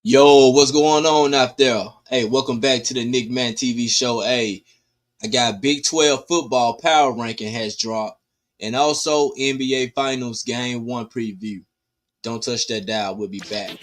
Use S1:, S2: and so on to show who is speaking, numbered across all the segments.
S1: Yo, what's going on out there? Hey, welcome back to the Nick Man TV show. Hey, I got Big 12 football power ranking has dropped and also NBA Finals Game 1 preview. Don't touch that dial. We'll be back.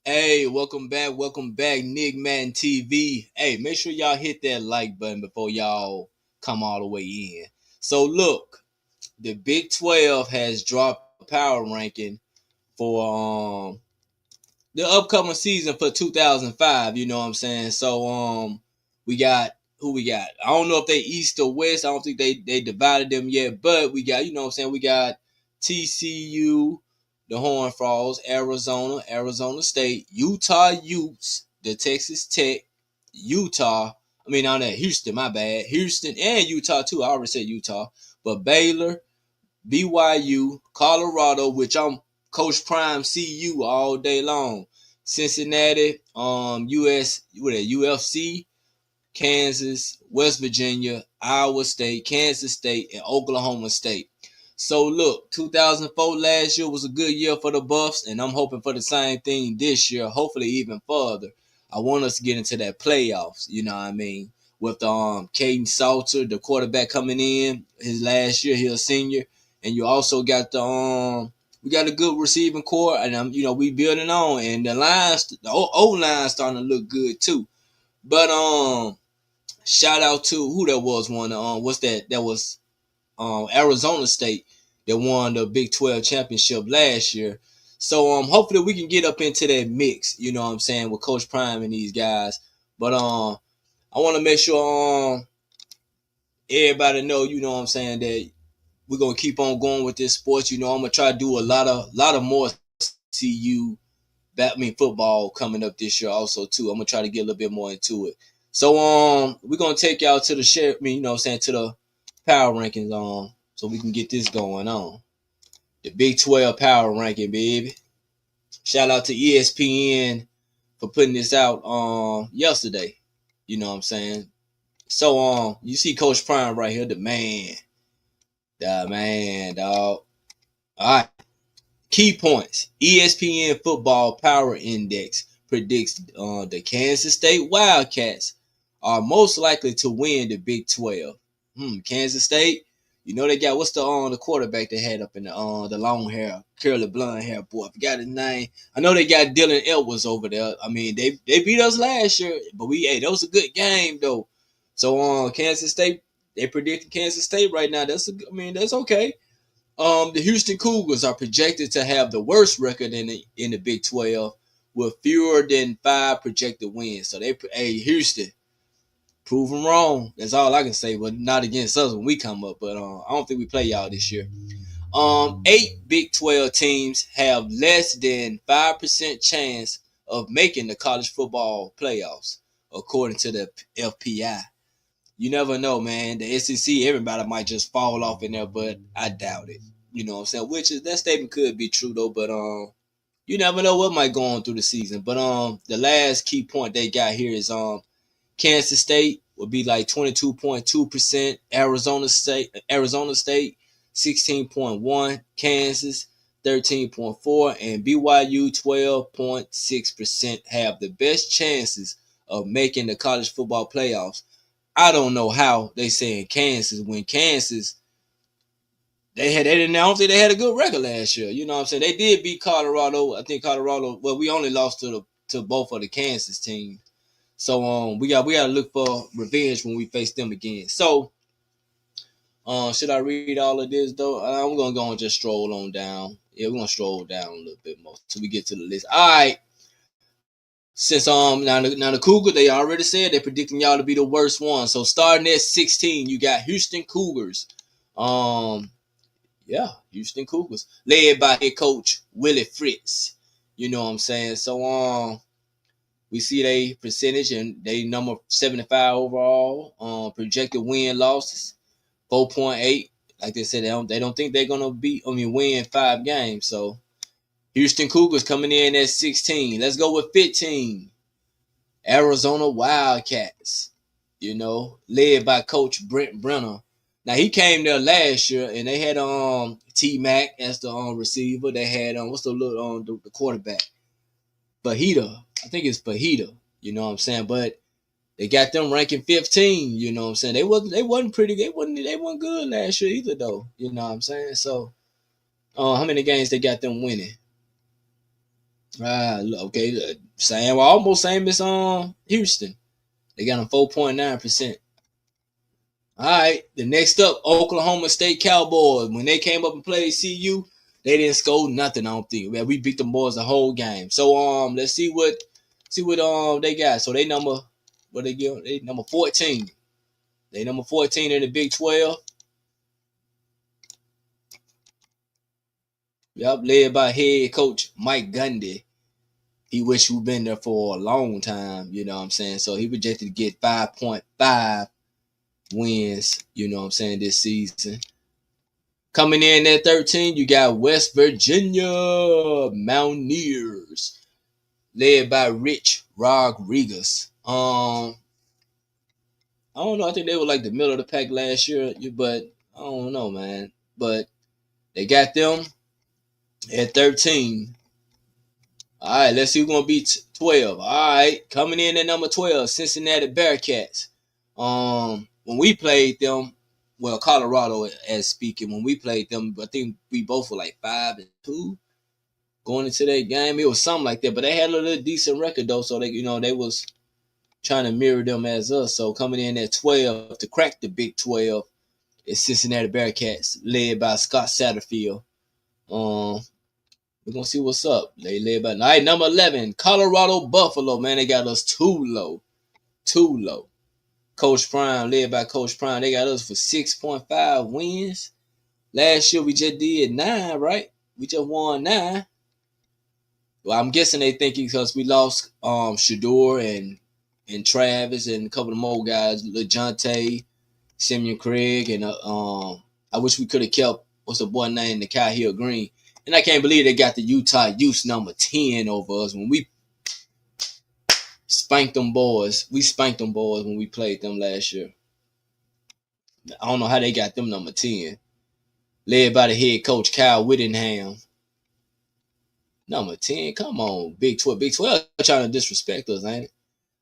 S1: Hey, welcome back. Welcome back, Nick Man TV. Hey, make sure y'all hit that like button before y'all come all the way in. So look, the Big 12 has dropped a power ranking for the upcoming season for 2005. You know what I'm saying? So we got who we got. I don't know if they East or West. I don't think they divided them yet. But we got, you know what I'm saying, we got TCU, the Horned Frogs, Arizona State, Utah Utes, the Texas Tech, Utah. I mean, on that Houston, my bad. Houston and Utah too. I already said Utah, but Baylor, BYU, Colorado, which I'm Coach Prime CU all day long. Cincinnati, UFC, Kansas, West Virginia, Iowa State, Kansas State, and Oklahoma State. So look, 2004 last year was a good year for the Buffs, and I'm hoping for the same thing this year, hopefully even further. I want us to get into that playoffs, you know what I mean? With Caden Salter, the quarterback coming in his last year, he's a senior, and you also got the we got a good receiving core, and we building on, and the lines, the old line starting to look good too. But shout out to who that was one. What's that? That was Arizona State that won the Big 12 championship last year. So hopefully we can get up into that mix, you know what I'm saying, with Coach Prime and these guys. But I want to make sure everybody know, you know what I'm saying, that we're gonna keep on going with this sports. You know, I'm gonna try to do a lot of more CU football coming up this year also too. I'm gonna try to get a little bit more into it. So we're gonna take y'all to the share, you know what I'm saying, to the power rankings so we can get this going on. The Big 12 power ranking, baby. Shout out to ESPN for putting this out yesterday. You know what I'm saying? So you see Coach Prime right here, the man. The man, dog. All right. Key points. ESPN Football Power Index predicts the Kansas State Wildcats are most likely to win the Big 12. Kansas State, you know they got, what's the quarterback they had up in the long hair, curly blonde hair boy. I forgot his name. I know they got Dylan Edwards over there. I mean, they beat us last year, but that was a good game though. So Kansas State, they predicted Kansas State right now. That's okay. The Houston Cougars are projected to have the worst record in the Big 12 with fewer than 5 projected wins. So Houston, prove them wrong. That's all I can say. But not against us when we come up. But I don't think we play y'all this year. 8 Big 12 teams have less than 5% chance of making the college football playoffs, according to the FPI. You never know, man. The SEC, everybody might just fall off in there, but I doubt it. You know what I'm saying? That statement could be true though, but you never know what might go on through the season. But the last key point they got here is Kansas State would be like 22.2%, Arizona State 16.1%, Kansas 13.4%, and BYU 12.6% have the best chances of making the college football playoffs. I don't know how they say in Kansas when Kansas I don't think they had a good record last year. You know what I'm saying? They did beat Colorado. I think Colorado. Well, we only lost to both of the Kansas teams. So we got to look for revenge when we face them again. So should I read all of this though? I'm gonna go and just stroll on down. Yeah, we're gonna stroll down a little bit more till we get to the list. All right. Since now the Cougars, they already said they're predicting y'all to be the worst one. So starting at 16, you got Houston Cougars. Houston Cougars, led by head coach Willie Fritz. You know what I'm saying? So We see they percentage and they number 75 overall. Projected win losses 4.8. Like they said, they don't think they're gonna win 5 games. So Houston Cougars coming in at 16. Let's go with 15. Arizona Wildcats. Led by Coach Brent Brenner. Now he came there last year and they had T Mac as the receiver. They had what's the little the quarterback? Fajita. I think it's Fajita. You know what I'm saying? But they got them ranking 15. You know what I'm saying? They wasn't pretty. They wasn't good last year either though. You know what I'm saying? So how many games they got them winning? Okay, almost same as Houston. They got them 4.9%. All right, the next up, Oklahoma State Cowboys. When they came up and played CU, they didn't score nothing. I don't think. Man, we beat them boys the whole game. So let's see what they got. So they number what they give? They number 14. They number 14 in the Big 12. Yep, led by head coach Mike Gundy. He wish he'd been there for a long time. You know what I'm saying? So he projected to get 5.5 wins. You know what I'm saying this season. Coming in at 13, you got West Virginia Mountaineers, led by Rich Rodriguez. I don't know. I think they were like the middle of the pack last year, but I don't know, man. But they got them at 13. All right, let's see who's gonna beat 12. All right, coming in at number 12, Cincinnati Bearcats. When we played them, well, Colorado as speaking, when we played them, I think we both were like 5-2 going into that game. It was something like that, but they had a little decent record though, so they was trying to mirror them as us. So coming in at 12 to crack the Big 12 is Cincinnati Bearcats, led by Scott Satterfield. We're gonna see what's up. They led by all right, number 11, Colorado Buffalo. Man, they got us too low. Too low. Coach Prime, led by Coach Prime, they got us for 6.5 wins. Last year we just did 9, right? We just won 9. Well, I'm guessing they think because we lost Shador and Travis and a couple of more guys, LeJontay, Simeon Craig, and I wish we could have kept what's the boy named Nikhai Hill Green. And I can't believe they got the Utah Utes number 10 over us when we spanked them boys. We spanked them boys when we played them last year. I don't know how they got them number 10. Led by the head coach Kyle Whittingham. Number 10, come on, Big 12. Big 12 trying to disrespect us, ain't it?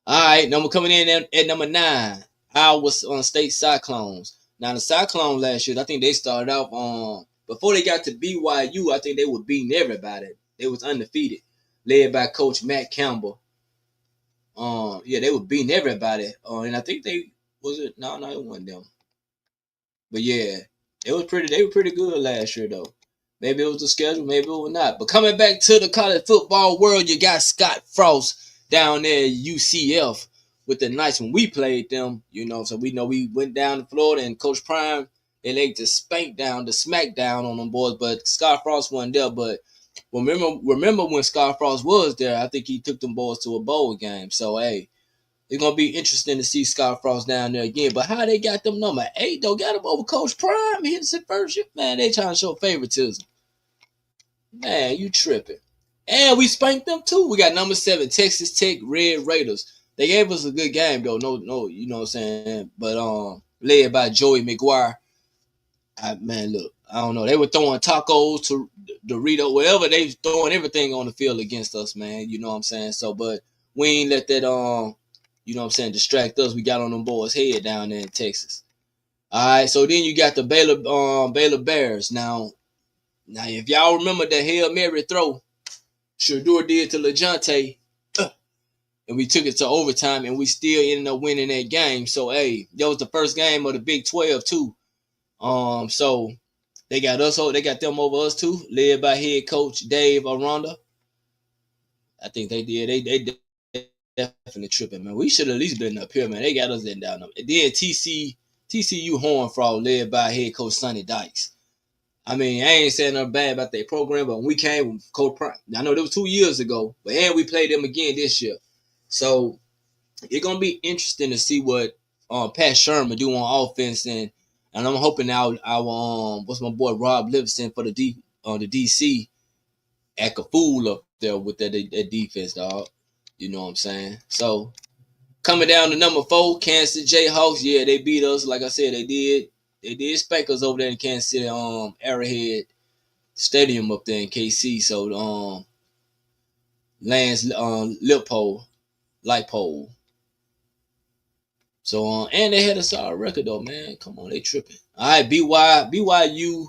S1: All right, number coming in at number 9, Iowa State Cyclones. Now the Cyclones last year, I think they started off before they got to BYU. I think they were beating everybody. They was undefeated, led by Coach Matt Campbell. They were beating everybody. And I think it wasn't them. But yeah, they were pretty good last year though. Maybe it was the schedule, maybe it was not. But coming back to the college football world, you got Scott Frost down there at UCF with the Knights when we played them. So we know we went down to Florida and Coach Prime, they like to smack down on them boys. But Scott Frost wasn't there. But remember when Scott Frost was there, I think he took them boys to a bowl game. So hey, it's gonna be interesting to see Scott Frost down there again. But how they got them number 8 though, got him over Coach Prime, he hit the first year. Man, they trying to show favoritism. Man, you tripping. And we spanked them too. We got number 7, Texas Tech Red Raiders. They gave us a good game though. No, you know what I'm saying? But led by Joey McGuire. Look, I don't know. They were throwing tacos to Dorito, whatever. They was throwing everything on the field against us, man. You know what I'm saying? So, but we ain't let that you know what I'm saying, distract us. We got on them boys' head down there in Texas. All right, so then you got the Baylor Bears. Now, if y'all remember the Hail Mary throw Shador did to LeJontay, and we took it to overtime, and we still ended up winning that game. So, hey, that was the first game of the Big 12, too. So they got them over us, too, led by head coach Dave Aranda. I think they did. They definitely tripping, man. We should have at least been up here, man. They got us in down there. And then TCU Horned Frog, led by head coach Sonny Dykes. I mean, I ain't saying nothing bad about their program, but when we came with Coach Prime, I know that was 2 years ago, but we played them again this year. So it's gonna be interesting to see what Pat Sherman do on offense, and I'm hoping our what's my boy Rob Livingston for the DC act a fool up there with that defense, dog. You know what I'm saying? So coming down to number 4, Kansas Jayhawks. Yeah, they beat us. Like I said, they did. They did spank us over there in Kansas City, Arrowhead Stadium up there in KC. So Lance light pole. So and they had a solid record though, man. Come on, they tripping. All right, BYU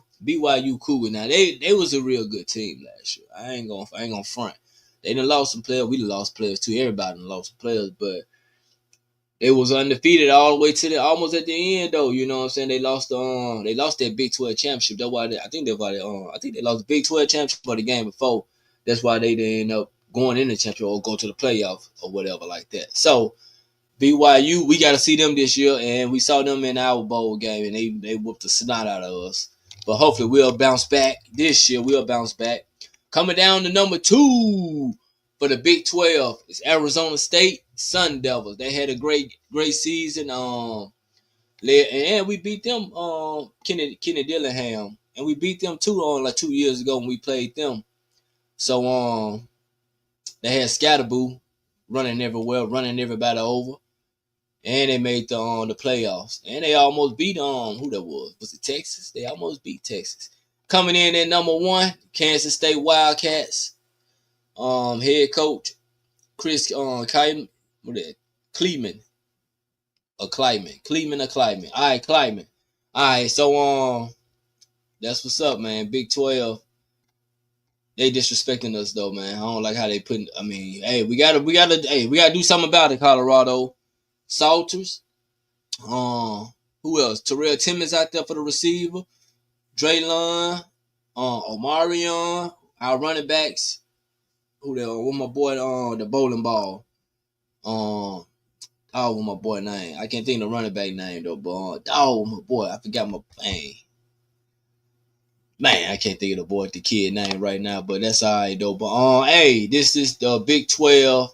S1: cool. Now they was a real good team last year. I ain't gonna front. They done lost some players. We done lost players too. Everybody done lost some players, but they was undefeated all the way to the almost at the end though. You know what I'm saying? They lost that Big 12 championship. That's why I think they lost the Big 12 championship for the game before. That's why they didn't end up going in the championship or go to the playoff or whatever like that. So BYU, we got to see them this year, and we saw them in our bowl game, and they whooped the snot out of us. But hopefully we'll bounce back this year. We'll bounce back. Coming down to number 2 for the Big 12 is Arizona State Sun Devils. They had a great season. And we beat them. Kenny Dillingham, and we beat them too like 2 years ago when we played them. So they had Scatterboo running everywhere, running everybody over. And they made the playoffs. And they almost beat who that was? Was it Texas? They almost beat Texas. Coming in at number 1, Kansas State Wildcats. Head coach Chris Kleeman. Kleeman. All right, Kleeman. All right, so that's what's up, man. Big 12. They disrespecting us though, man. I don't like how they putting. I mean, hey, we gotta do something about it, Colorado. Salters. Who else? Terrell Timmons out there for the receiver. Draylon. Omarion. Our running backs. Who the? What my boy? The bowling ball. What my boy name? I can't think of the running back name though. But my boy, I forgot my name. Man, I can't think of the kid name right now. But that's all right though. But hey, this is the Big 12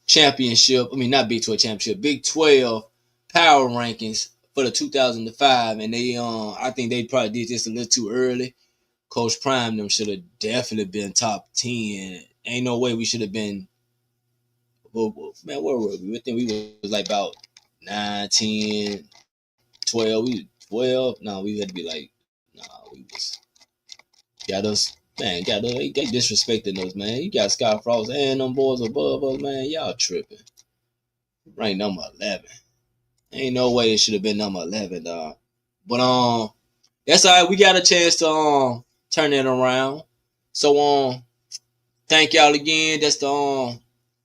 S1: championship. I mean, not Big 12 championship. Big 12 power rankings for the 2005, and they I think they probably did this a little too early. Coach Prime them should have definitely been top 10. Ain't no way we should have been. Well, man, where were we? I think we was like about 9, 10, 12. We 12. No, we had to be like, we was got us. Man, they disrespecting us, man. You got Scott Frost and them boys above us, man. Y'all tripping. Rank number 11. Ain't no way it should have been number 11, dog. But that's all right. We got a chance to turn it around. So thank y'all again. That's the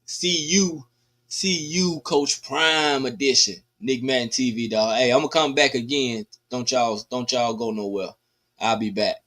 S1: see you Coach Prime edition. Nick Madden TV, dog. Hey, I'm gonna come back again. Don't y'all go nowhere. I'll be back.